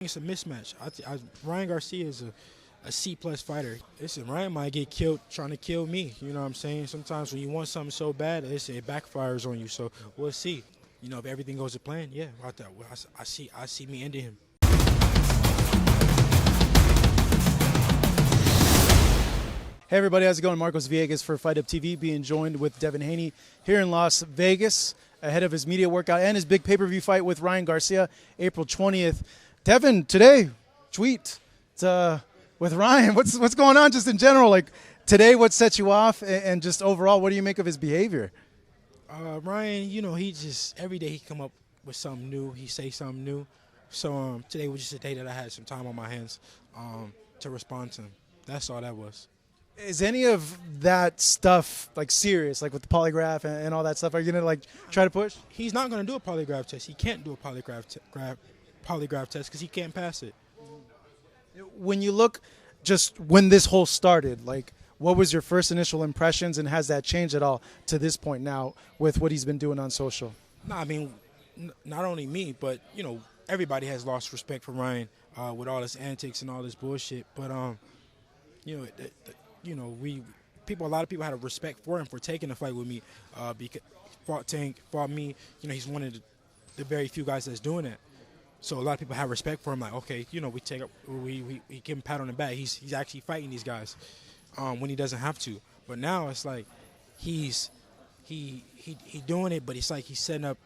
It's a mismatch. Ryan Garcia is a C-plus fighter. Listen, Ryan might get killed trying to kill me. You know what I'm saying? Sometimes when you want something so bad, it backfires on you. So we'll see. You know, if everything goes to plan, yeah, I see me ending him. Hey everybody, how's it going? Marcos Villegas for Fight Up TV, being joined with Devin Haney here in Las Vegas ahead of his media workout and his big pay-per-view fight with Ryan Garcia, April 20th. Devin, today, tweet with Ryan. What's going on just in general? Like today, what set you off, and just overall, what do you make of his behavior? Ryan, you know, he just every day he come up with something new. He say something new. So today was just a day that I had some time on my hands to respond to him. That's all that was. Is any of that stuff like serious, like with the polygraph and all that stuff? Are you gonna like try to push? He's not gonna do a polygraph test. He can't do a polygraph test because he can't pass it. When you look, just when this whole started, like what was your first initial impressions, and has that changed at all to this point now with what he's been doing on social? No, I mean, not only me, but you know, everybody has lost respect for Ryan with all his antics and all this bullshit. But you know, a lot of people had a respect for him for taking the fight with me. Because fought Tank, fought me. You know, he's one of the very few guys that's doing that. So a lot of people have respect for him. Like, okay, you know, we give him a pat on the back. He's actually fighting these guys when he doesn't have to. But now it's like he doing it, but it's like he's setting up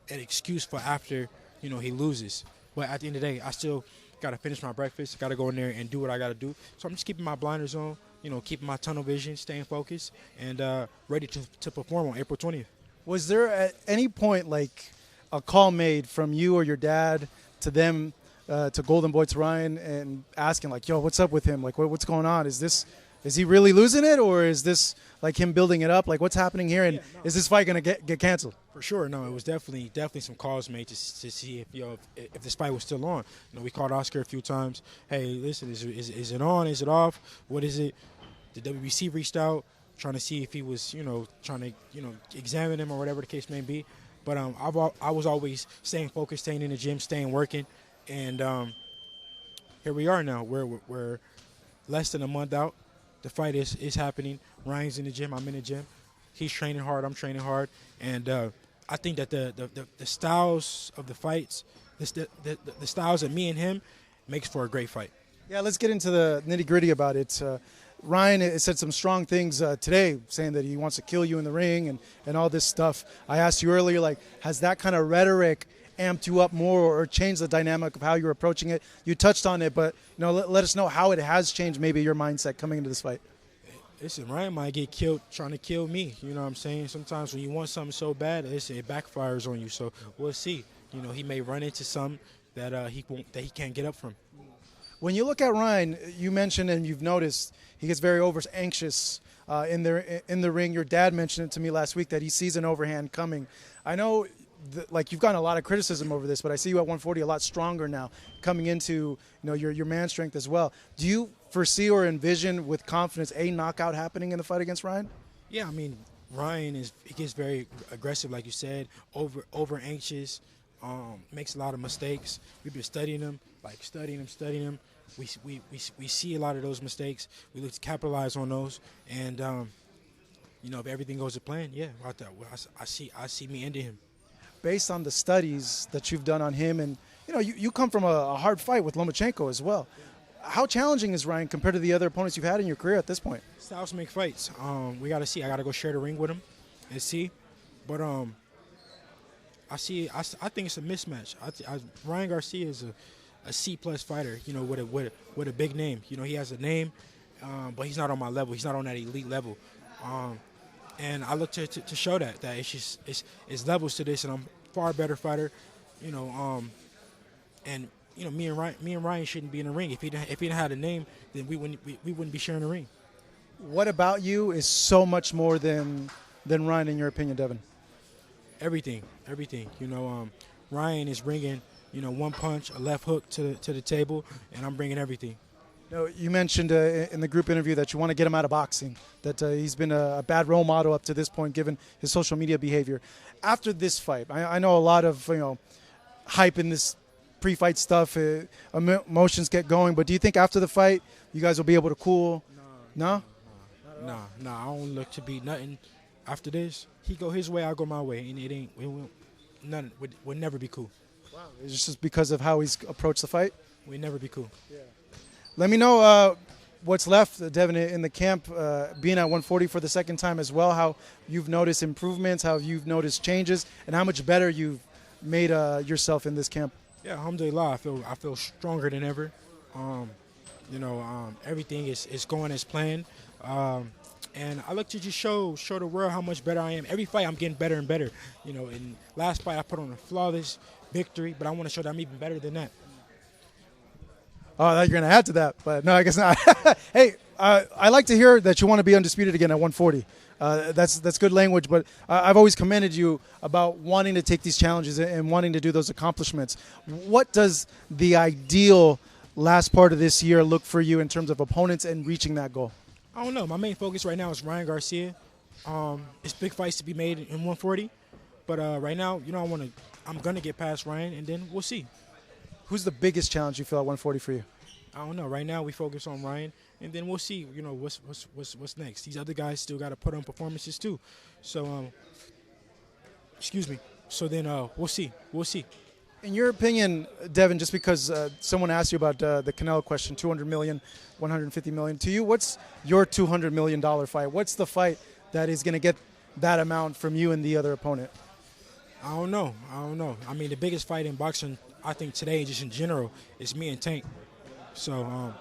an excuse for after, you know, he loses. But at the end of the day, I still got to finish my breakfast. Got to go in there and do what I got to do. So I'm just keeping my blinders on. You know, keeping my tunnel vision, staying focused, and ready to perform on April 20th. Was there at any point like a call made from you or your dad to them, to Golden Boy, to Ryan, and asking like, yo, what's up with him? Like, what's going on? Is he really losing it, or is this like him building it up? Like, what's happening here, and is this fight going to get canceled? For sure, no. It was definitely some calls made to see if this fight was still on. You know, we called Oscar a few times. Hey, listen, is it on? Is it off? What is it? The WBC reached out, trying to see if he was, trying to, examine him or whatever the case may be. But I was always staying focused, staying in the gym, staying working, and here we are now. We're less than a month out. The fight is happening. Ryan's in the gym. I'm in the gym. He's training hard. I'm training hard, and I think that the styles of the fights, the styles of me and him, makes for a great fight. Yeah, let's get into the nitty-gritty about it. Ryan said some strong things today, saying that he wants to kill you in the ring and all this stuff. I asked you earlier, like, has that kind of rhetoric amped you up more or changed the dynamic of how you're approaching it? You touched on it, but let us know how it has changed maybe your mindset coming into this fight. Listen, Ryan might get killed trying to kill me. You know what I'm saying? Sometimes when you want something so bad, it backfires on you. So we'll see. You know, he may run into something that he can't get up from. When you look at Ryan, you mentioned and you've noticed he gets very anxious in the ring. Your dad mentioned it to me last week that he sees an overhand coming. I know, like, you've gotten a lot of criticism over this, but I see you at 140 a lot stronger now, coming into your man strength as well. Do you foresee or envision with confidence a knockout happening in the fight against Ryan? Yeah, I mean, Ryan he gets very aggressive, like you said, over anxious, makes a lot of mistakes. We've been studying him. We see a lot of those mistakes. We look to capitalize on those, and if everything goes to plan, yeah, I see me ending him. Based on the studies that you've done on him, and you come from a hard fight with Lomachenko as well. How challenging is Ryan compared to the other opponents you've had in your career at this point? Styles make fights. We got to see. I got to go share the ring with him and see, but I think it's a mismatch. Ryan Garcia is a C-plus fighter, with a big name. He has a name, but he's not on my level. He's not on that elite level. And I look to show that it's levels to this, and I'm a far better fighter, and me and Ryan shouldn't be in the ring. If he didn't have a name, then we wouldn't be sharing the ring. What about you is so much more than Ryan, in your opinion, Devin? Everything. Ryan is bringing one punch, a left hook to the table, and I'm bringing everything. You mentioned in the group interview that you want to get him out of boxing, that he's been a bad role model up to this point given his social media behavior. After this fight, I know a lot of hype in this pre-fight stuff, emotions get going. But do you think after the fight, you guys will be able to cool? No? Nah, I don't look to be nothing after this. He go his way, I go my way, and it won't, nothing would never be cool. Wow. It's just because of how he's approached the fight? We'd never be cool. Yeah. Let me know what's left, Devin, in the camp, being at 140 for the second time as well, how you've noticed improvements, how you've noticed changes, and how much better you've made yourself in this camp. Yeah, alhamdulillah, I feel stronger than ever. Everything is going as planned. And I look to just show the world how much better I am. Every fight, I'm getting better and better. In last fight, I put on a flawless victory, but I want to show that I'm even better than that. Oh, I thought you were going to add to that, but no, I guess not. Hey, I like to hear that you want to be undisputed again at 140. That's good language, but I've always commended you about wanting to take these challenges and wanting to do those accomplishments. What does the ideal last part of this year look for you in terms of opponents and reaching that goal? I don't know. My main focus right now is Ryan Garcia. It's big fights to be made in 140, but right now, I'm gonna get past Ryan, and then we'll see. Who's the biggest challenge you feel at 140 for you? I don't know. Right now, we focus on Ryan, and then we'll see. What's next. These other guys still got to put on performances too. So, excuse me. So then we'll see. We'll see. In your opinion, Devin, just because someone asked you about the Canelo question, 200 million, 150 million, to you, what's your $200 million fight? What's the fight that is going to get that amount from you and the other opponent? I don't know. I mean, the biggest fight in boxing, I think today, just in general, is me and Tank. So,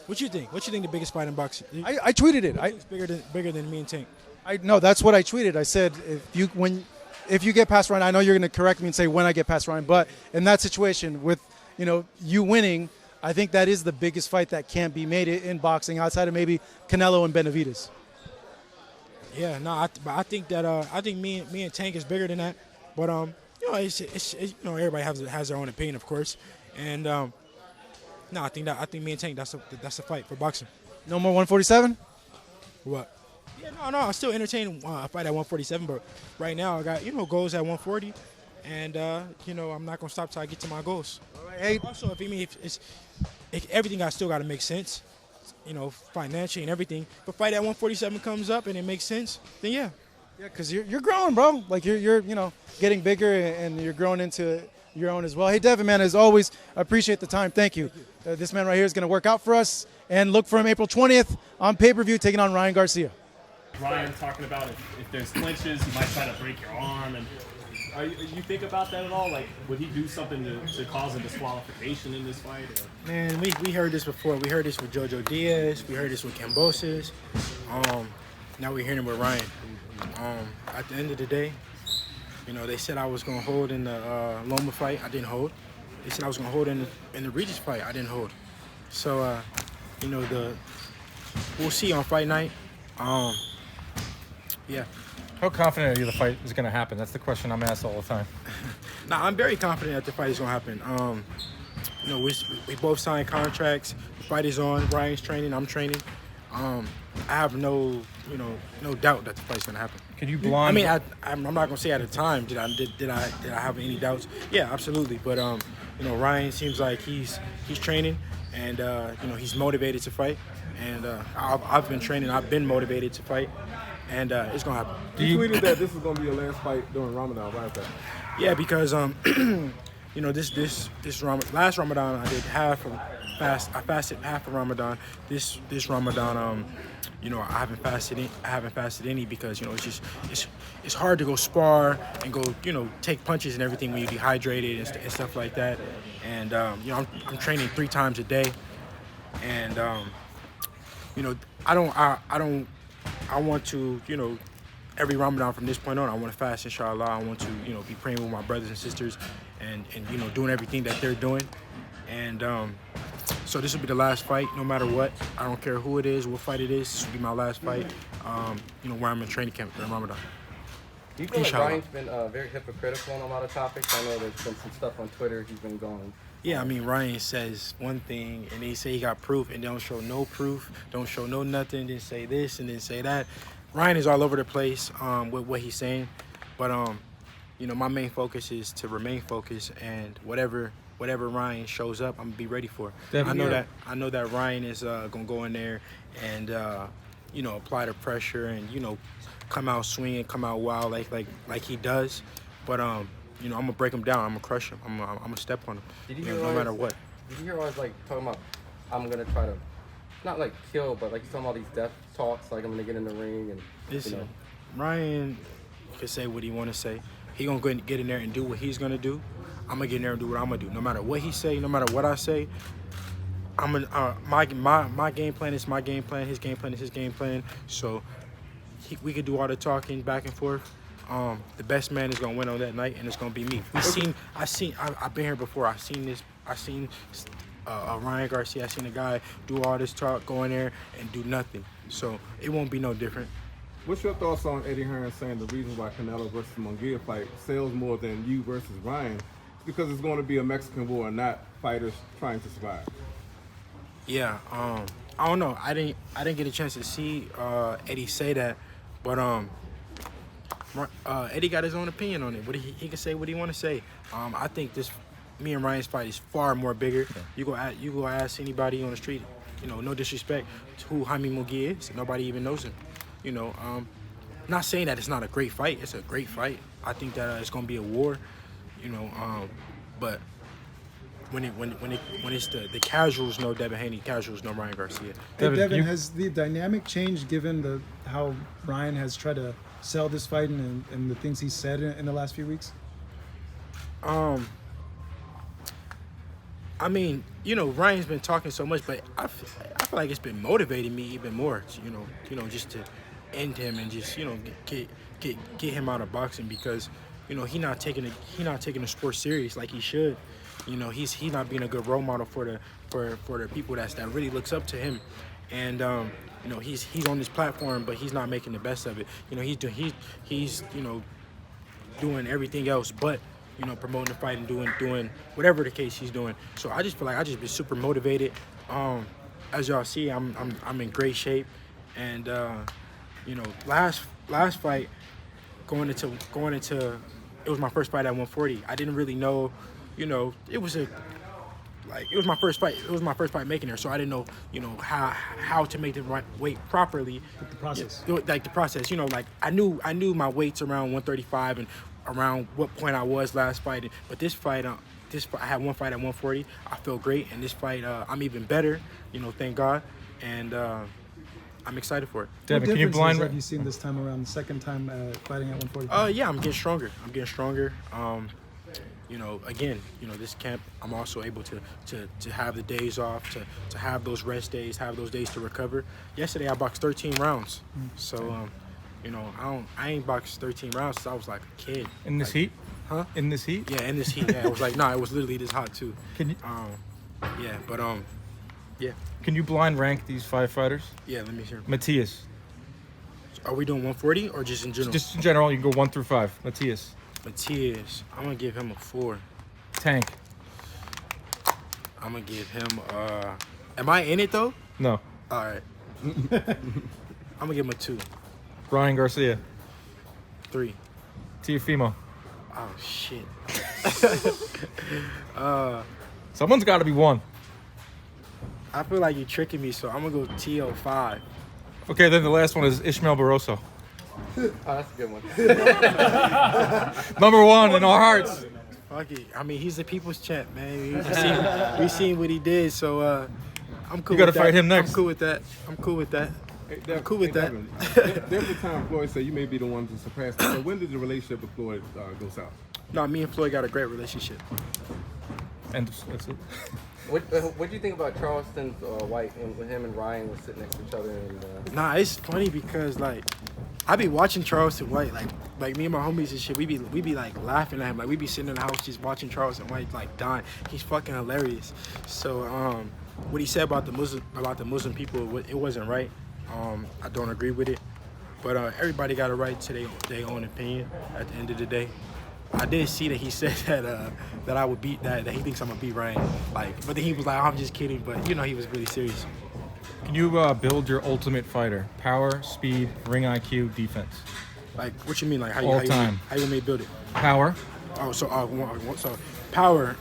what you think? What you think the biggest fight in boxing? I tweeted it. It's bigger than me and Tank. No, that's what I tweeted. I said if you get past Ryan, I know you're going to correct me and say when I get past Ryan, but in that situation with you winning, I think that is the biggest fight that can be made in boxing outside of maybe Canelo and Benavidez. Yeah, no, I think that I think me and Tank is bigger than that, but it's everybody has their own opinion, of course, and no, I think me and Tank that's a fight for boxing. No more 147? What? Yeah, no, I still entertain a fight at 147, but right now I got goals at 140, and I'm not gonna stop till I get to my goals. All right, hey. Also, if everything still got to make sense, financially and everything. If a fight at 147 comes up and it makes sense, then yeah. Yeah, because you're growing, bro. Like you're getting bigger and you're growing into your own as well. Hey, Devin, man, as always, I appreciate the time. Thank you. This man right here is going to work out for us, and look for him April 20th on pay-per-view taking on Ryan Garcia. Ryan talking about if there's clinches, he might try to break your arm. And you think about that at all? Like, would he do something to cause a disqualification in this fight? Or? Man, we heard this before. We heard this with Jojo Diaz. We heard this with Cambosis. Now we're hearing it with Ryan. At the end of the day, they said I was going to hold in the Loma fight. I didn't hold. They said I was going to hold in the Regis fight. I didn't hold. So, we'll see on fight night. Yeah. How confident are you the fight is going to happen? That's the question I'm asked all the time. Nah, I'm very confident that the fight is going to happen. We both signed contracts. The fight is on. Ryan's training. I'm training. I have no doubt that the fight's going to happen. Can you blind? I mean, I'm not going to say at the time did I have any doubts. Yeah, absolutely. But Ryan seems like he's training and he's motivated to fight. And I've been training. I've been motivated to fight. And it's going to happen. You tweeted that this is going to be your last fight during Ramadan. Why is that? Yeah, because last Ramadan I did half of fast. I fasted half of Ramadan. This Ramadan, I haven't fasted any because it's hard to go spar and go take punches and everything when you're dehydrated and stuff like that. And I'm training 3 times a day, and I want to every Ramadan from this point on, I want to fast, inshallah. I want to, be praying with my brothers and sisters and doing everything that they're doing. And so this will be the last fight, no matter what. I don't care who it is, what fight it is. This will be my last fight, where I'm in training camp during Ramadan. Do you feel like Ryan's been very hypocritical on a lot of topics? I know there's been some stuff on Twitter he's been going. Yeah, I mean, Ryan says one thing, and they say he got proof, and don't show no proof, don't show no nothing, then say this, and then say that. Ryan is all over the place with what he's saying, but my main focus is to remain focused, and whatever Ryan shows up, I'm gonna be ready for. I know that Ryan is gonna go in there and apply the pressure and come out swinging, come out wild like he does. But I'm gonna break him down. I'm gonna crush him. I'm gonna step on him. No matter what. Did you hear always like talking about I'm gonna try to not like kill, but like he's talking about these death talks, like I'm gonna get in the ring and Listen, Ryan can say what he wanna say. He gonna go and get in there and do what he's gonna do. I'm gonna get in there and do what I'm gonna do. No matter what he say, no matter what I say, I'm gonna my game plan is my game plan. His game plan is his game plan. So we could do all the talking back and forth. The best man is gonna win on that night, and it's gonna be me. I've been here before. I've seen Ryan Garcia. I've seen a guy do all this talk, go in there and do nothing. So it won't be no different. What's your thoughts on Eddie Hearn saying the reason why Canelo versus Munguia fight sells more than you versus Ryan is because it's going to be a Mexican war, not fighters trying to survive? Yeah, I don't know. I didn't get a chance to see Eddie say that, but Eddie got his own opinion on it. But he can say what he want to say. I think me and Ryan's fight is far more bigger. You go ask anybody on the street, no disrespect to who Jaime Munguia is. Nobody even knows him. Not saying that it's not a great fight. It's a great fight. I think that it's gonna be a war. But when it's the casuals know Devin Haney, casuals know Ryan Garcia. Hey, Devin, has the dynamic changed given how Ryan has tried to sell this fight and the things he said in the last few weeks? I mean, Ryan's been talking so much, but I feel like it's been motivating me even more. Just to end him and just get him out of boxing because he's not taking the sport serious like he should. He's not being a good role model for the people that really looks up to him, and he's on this platform, but he's not making the best of it. He's doing everything else but promoting the fight and doing whatever the case he's doing. So I just feel like I just been super motivated. As y'all see, I'm in great shape, and last fight going into it was my first fight at 140. I didn't really know, it was my first fight. It was my first fight making there, so I didn't know, how to make the right weight properly. The process. Like the process, I knew my weights around 135 and around what point I was last fight. But this fight, I had one fight at 140. I feel great, and this fight, I'm even better. Thank God, and I'm excited for it. Devin, can you blind? Have you seen this time around? The second time fighting at 140. Yeah, I'm getting stronger. Again, this camp, I'm also able to have the days off, to have those rest days, have those days to recover. Yesterday, I boxed 13 rounds. So, I ain't boxed 13 rounds since I was like a kid. In this heat? Huh? In this heat? Yeah, in this heat. Yeah, it was like, it was literally this hot too. Can you? Yeah. Can you blind rank these 5 fighters? Yeah, let me hear. Matias. Are we doing 140 or just in general? Just in general, you can go 1 through 5. Matias, I'm gonna give him a 4. Tank. I'm gonna give him am I in it though? No. All right. I'm gonna give him a 2. Ryan Garcia. 3. Teofimo. Oh shit. Someone's got to be 1. I feel like you're tricking me, so I'm gonna go TO 5. Okay, then the last one is Ishmael Barroso. Oh, that's a good one. Number 1 in our hearts. Fuck it. I mean, he's the people's champ, man. We seen what he did, so I'm cool. You gotta with that. fight him next. I'm cool with that. Hey, I'm cool with that. There was a time Floyd said you may be the one to surpass him. So when did the relationship with Floyd go south? No, me and Floyd got a great relationship. And that's it. What do you think about Charleston's fight when him and Ryan were sitting next to each other? And, Nah, it's funny because I be watching Charleston White, like me and my homies and shit. We be like laughing at him, like we be sitting in the house just watching Charleston White like dying. He's fucking hilarious. So what he said about the Muslim people, it wasn't right. I don't agree with it, but everybody got a right to their own opinion. At the end of the day, I did see that he said that I would beat that he thinks I'm gonna beat Ryan. But then he was like, I'm just kidding. But he was really serious. Can you build your ultimate fighter? Power, speed, ring IQ, defense. Like, what you mean? Like, All time. How you want me to build it? Power. Oh, so power.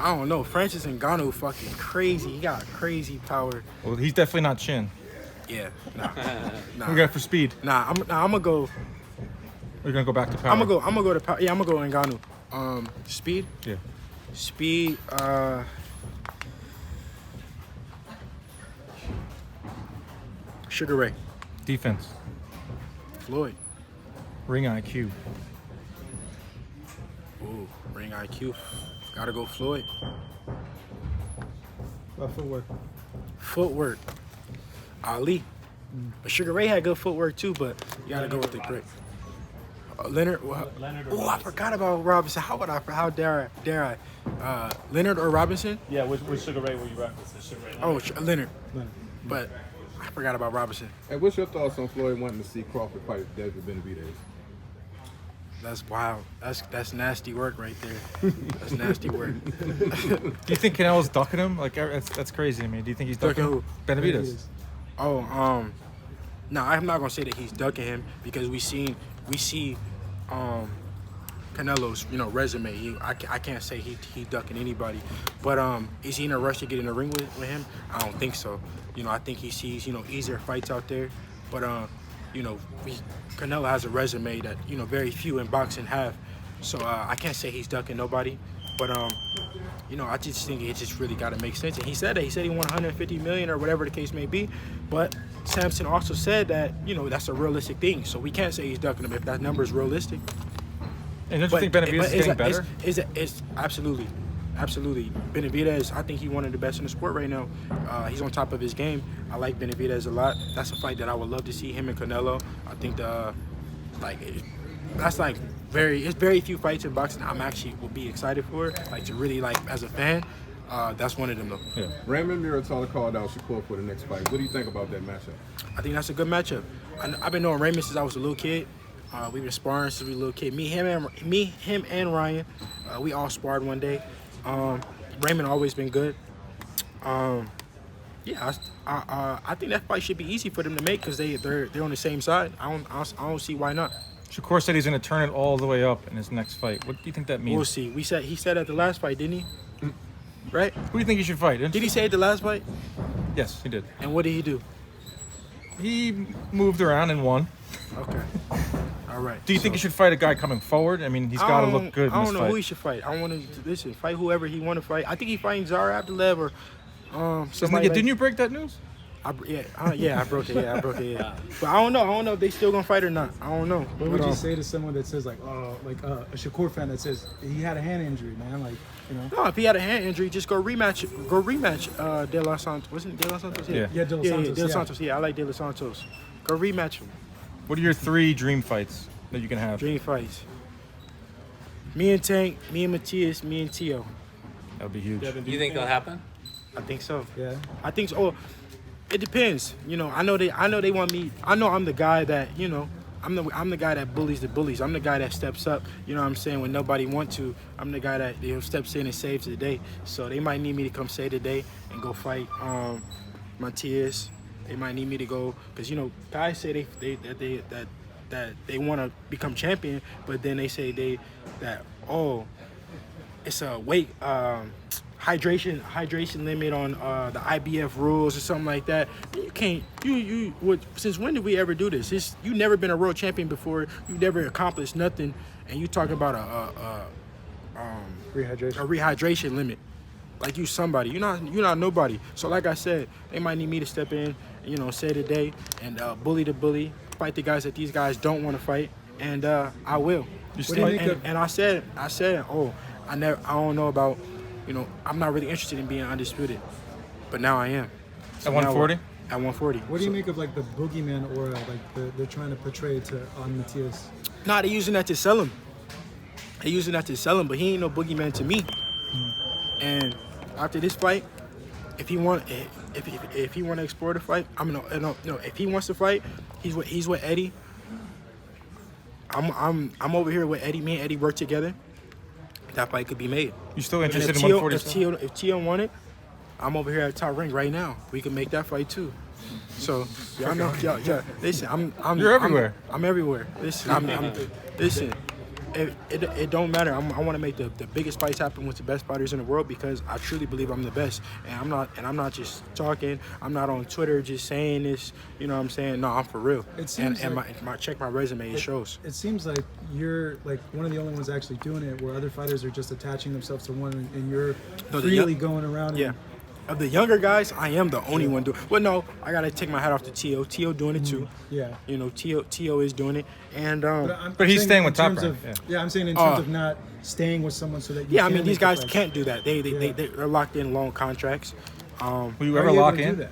I don't know. Francis Ngannou fucking crazy. He got crazy power. Well, he's definitely not Chin. Yeah. Nah. We got for speed. I'm gonna go. We're gonna go back to power. I'm gonna go to power. Yeah, I'm gonna go Ngannou. Speed. Yeah. Speed. Sugar Ray. Defense. Floyd. Ring IQ. Ooh, ring IQ. Gotta go Floyd. Footwork. Footwork. Ali. But Sugar Ray had good footwork too, but you gotta go with the great. Leonard. Leonard or Oh, I Robinson? forgot about Robinson. How dare I? Leonard or Robinson? Yeah, which Sugar Ray were you referencing? Sugar Ray. Oh, Leonard. But I forgot about Robinson. Hey, what's your thoughts on Floyd wanting to see Crawford fight David Benavidez? That's wild. That's nasty work right there. That's nasty work. Do you think Canelo's ducking him? Like that's crazy to me. Do you think he's ducking Ducking who? Benavidez? Oh, no, I'm not gonna say that he's ducking him because we see Canelo's resume. I can't say he ducking anybody, but is he in a rush to get in the ring with him? I don't think so. I think he sees easier fights out there, but Canelo has a resume that very few in boxing have, so I can't say he's ducking nobody, but I just think it just really got to make sense. And he said he won 150 million or whatever the case may be, but Sampson also said that that's a realistic thing, so we can't say he's ducking him if that number is realistic. And don't you think Benavidez is getting better? It's absolutely. Benavidez, I think he's one of the best in the sport right now. He's on top of his game. I like Benavidez a lot. That's a fight that I would love to see him and Canelo. I think it's very few fights in boxing I'm actually will be excited for. Like to really as a fan. That's one of them though. Yeah. Raymond Muratalla called out Shakur for the next fight. What do you think about that matchup? I think that's a good matchup. I've been knowing Raymond since I was a little kid. We've been sparring since we were a little kid. Me, him, and Ryan. We all sparred one day. Raymond always been good. I think that fight should be easy for them to make because they're on the same side. I don't see why not. Shakur said he's going to turn it all the way up in his next fight. What do you think that means? We'll see. He said at the last fight, didn't he? Right? Who do you think he should fight? Did he say at the last fight? Yes, he did. And what did he do? He moved around and won. Okay. All right. Do you think he should fight a guy coming forward? I mean, he's got to look good in I this don't know fight. who he should fight. I want to fight whoever he want to fight. I think he fighting Zara Abdullaev or somebody. Didn't you break that news? I broke it. Yeah, But I don't know if they still gonna fight or not. I don't know. What would you say to someone that says a Shakur fan that says he had a hand injury, man? No, if he had a hand injury, just go rematch. De Los Santos. Wasn't it De Los Santos? Yeah. Yeah, De Los Santos. De Los Santos. Yeah, I like De Los Santos. Go rematch him. What are your 3 dream fights that you can have? Dream fights. Me and Tank, me and Matias, me and Tio. That would be huge. Devin, do You think that'll happen? I think so. Yeah. I think so. Oh, it depends. I know they want me. I know I'm the guy that I'm the guy that bullies the bullies. I'm the guy that steps up. You know what I'm saying? When nobody want to, I'm the guy that steps in and saves the day. So they might need me to come save the day and go fight Matias. They might need me to go because guys say that they want to become champion, but then they say it's a weight hydration limit on the IBF rules or something like that. You can't. Since when did we ever do this? You never been a world champion before. You never accomplished nothing, and you talk about a rehydration limit. Like you somebody. You're not nobody. So like I said, they might need me to step in, save the day and bully the bully, fight the guys that these guys don't want to fight, and I will. And I said, I don't know about. I'm not really interested in being undisputed, but now I am. At 140? At 140. What do you make of the boogeyman aura they're trying to portray on Matias? Nah, they're using that to sell him. But he ain't no boogeyman to me. And after this fight, if he want to explore the fight, if he wants to fight, he's with Eddie. I'm over here with Eddie. Me and Eddie work together. That fight could be made. You still interested in Tio, 140? if Tio want it, I'm over here at Top Ring right now. We can make that fight too. So y'all know, yeah. Listen, You're everywhere. I'm everywhere. Listen, listen. It don't matter. I want to make the biggest fights happen with the best fighters in the world because I truly believe I'm the best. And I'm not just talking. I'm not on Twitter just saying this. You know what I'm saying? No, I'm for real. It seems and check my resume. It shows. It seems like you're like one of the only ones actually doing it, where other fighters are just attaching themselves to one, and you're freely going around. Yeah. Of the younger guys, I am the only one doing. Well, no, I gotta take my hat off to T.O. T.O. doing it too. Yeah. You know, T.O. is doing it, and But he's staying with Top terms Rank. of, yeah, I'm saying in terms of not staying with someone so that you yeah, I can mean these make the guys fights. can't do that. They're locked in long contracts. Will you How are ever you lock able to in? do that?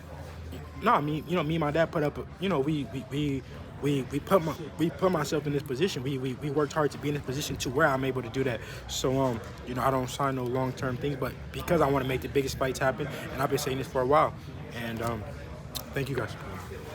No, I mean, me and my dad put up. We put myself in this position. We worked hard to be in this position to where I'm able to do that. So I don't sign no long-term things, but because I want to make the biggest fights happen, and I've been saying this for a while. And thank you guys.